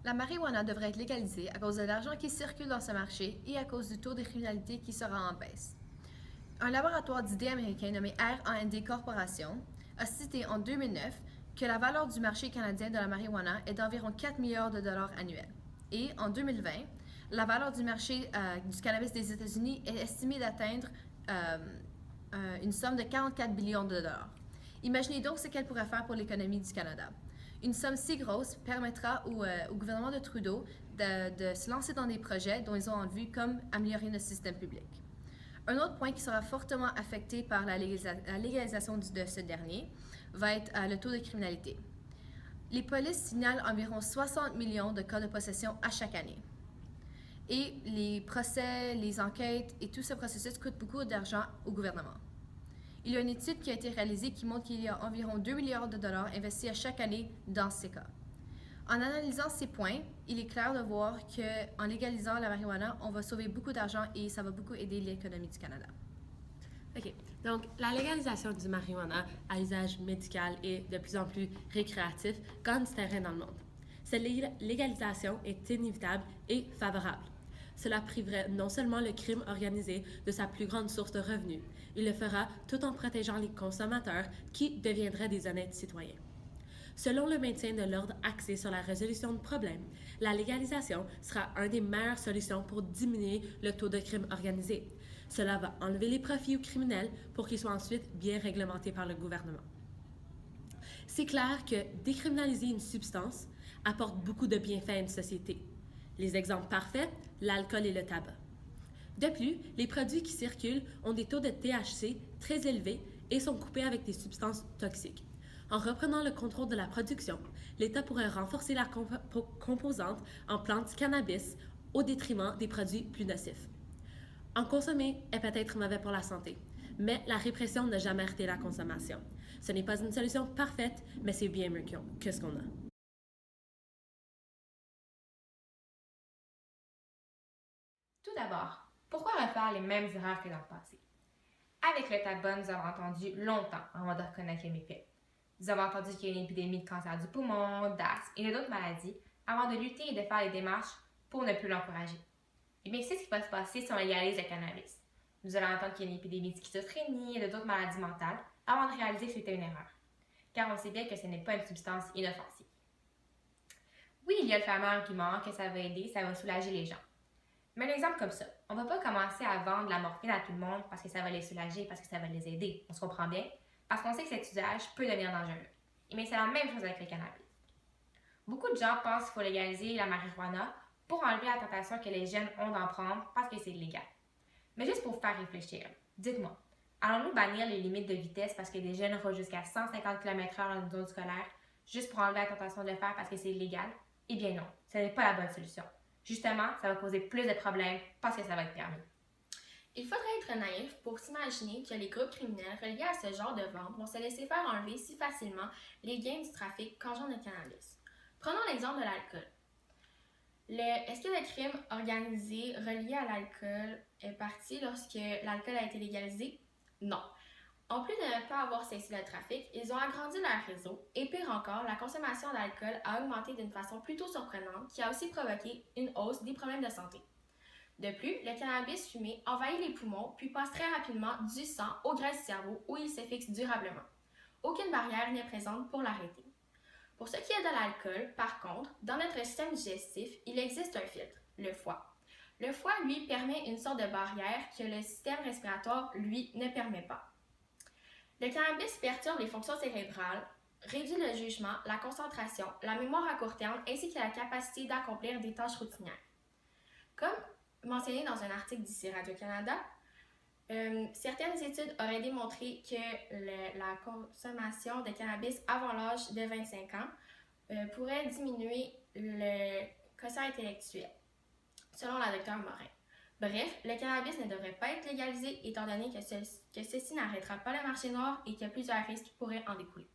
La marijuana devrait être légalisée à cause de l'argent qui circule dans ce marché et à cause du taux de criminalité qui sera en baisse. Un laboratoire d'idées américain nommé R&D Corporation a cité en 2009 que la valeur du marché canadien de la marijuana est d'environ 4 milliards de dollars annuels. Et en 2020, la valeur du marché du cannabis des États-Unis est estimée d'atteindre une somme de 44 billions de dollars. Imaginez donc ce qu'elle pourrait faire pour l'économie du Canada. Une somme si grosse permettra au gouvernement de Trudeau de se lancer dans des projets dont ils ont en vue comme améliorer notre système public. Un autre point qui sera fortement affecté par la légalisation de ce dernier va être le taux de criminalité. Les polices signalent environ 60 millions de cas de possession à chaque année. Et les procès, les enquêtes et tout ce processus coûte beaucoup d'argent au gouvernement. Il y a une étude qui a été réalisée qui montre qu'il y a environ 2 milliards de dollars investis à chaque année dans ces cas. En analysant ces points, il est clair de voir qu'en légalisant la marijuana, on va sauver beaucoup d'argent et ça va beaucoup aider l'économie du Canada. OK. Donc, la légalisation du marijuana à usage médical et de plus en plus récréatif gagne du terrain dans le monde. Cette légalisation est inévitable et favorable. Cela priverait non seulement le crime organisé de sa plus grande source de revenus, il le fera tout en protégeant les consommateurs qui deviendraient des honnêtes citoyens. Selon le maintien de l'ordre axé sur la résolution de problèmes, la légalisation sera une des meilleures solutions pour diminuer le taux de crime organisé. Cela va enlever les profits aux criminels pour qu'ils soient ensuite bien réglementés par le gouvernement. C'est clair que décriminaliser une substance apporte beaucoup de bienfaits à une société. Les exemples parfaits, l'alcool et le tabac. De plus, les produits qui circulent ont des taux de THC très élevés et sont coupés avec des substances toxiques. En reprenant le contrôle de la production, l'État pourrait renforcer la composante en plantes cannabis au détriment des produits plus nocifs. En consommer est peut-être mauvais pour la santé, mais la répression n'a jamais arrêté la consommation. Ce n'est pas une solution parfaite, mais c'est bien mieux que ce qu'on a. Tout d'abord, pourquoi refaire les mêmes erreurs que dans le passé? Avec le tabac, nous avons entendu longtemps avant de reconnaître les méfaits. Nous avons entendu qu'il y a une épidémie de cancer du poumon, d'asthme et d'autres maladies avant de lutter et de faire les démarches pour ne plus l'encourager. Et bien, c'est ce qui va se passer si on légalise le cannabis. Nous allons entendre qu'il y a une épidémie de schizophrénie et d'autres maladies mentales avant de réaliser que c'était une erreur. Car on sait bien que ce n'est pas une substance inoffensive. Oui, il y a le fameux argument que ça va aider, ça va soulager les gens. Mais un exemple comme ça, on ne va pas commencer à vendre la morphine à tout le monde parce que ça va les soulager, parce que ça va les aider. On se comprend bien? Parce qu'on sait que cet usage peut devenir dangereux. Et bien, c'est la même chose avec le cannabis. Beaucoup de gens pensent qu'il faut légaliser la marijuana pour enlever la tentation que les jeunes ont d'en prendre parce que c'est illégal. Mais juste pour vous faire réfléchir, dites-moi, allons-nous bannir les limites de vitesse parce que des jeunes roulent jusqu'à 150 km/h dans une zone scolaire juste pour enlever la tentation de le faire parce que c'est illégal? Eh bien non, ce n'est pas la bonne solution. Justement, ça va causer plus de problèmes parce que ça va être permis. Il faudrait être naïf pour s'imaginer que les groupes criminels reliés à ce genre de vente vont se laisser faire enlever si facilement les gains du trafic qu'engendre le cannabis. Prenons l'exemple de l'alcool. Est-ce que le crime organisé relié à l'alcool est parti lorsque l'alcool a été légalisé? Non. En plus de ne pas avoir cessé le trafic, ils ont agrandi leur réseau et pire encore, la consommation d'alcool a augmenté d'une façon plutôt surprenante qui a aussi provoqué une hausse des problèmes de santé. De plus, le cannabis fumé envahit les poumons puis passe très rapidement du sang au graisse du cerveau où il se fixe durablement. Aucune barrière n'est présente pour l'arrêter. Pour ce qui est de l'alcool, par contre, dans notre système digestif, il existe un filtre, le foie. Le foie, lui, permet une sorte de barrière que le système respiratoire, lui, ne permet pas. Le cannabis perturbe les fonctions cérébrales, réduit le jugement, la concentration, la mémoire à court terme ainsi que la capacité d'accomplir des tâches routinières. Comme mentionné dans un article d'ici Radio-Canada, certaines études auraient démontré que la consommation de cannabis avant l'âge de 25 ans pourrait diminuer le quotient intellectuel, selon la Dr Morin. Bref, le cannabis ne devrait pas être légalisé étant donné que ceci n'arrêtera pas le marché noir et que plusieurs risques pourraient en découler.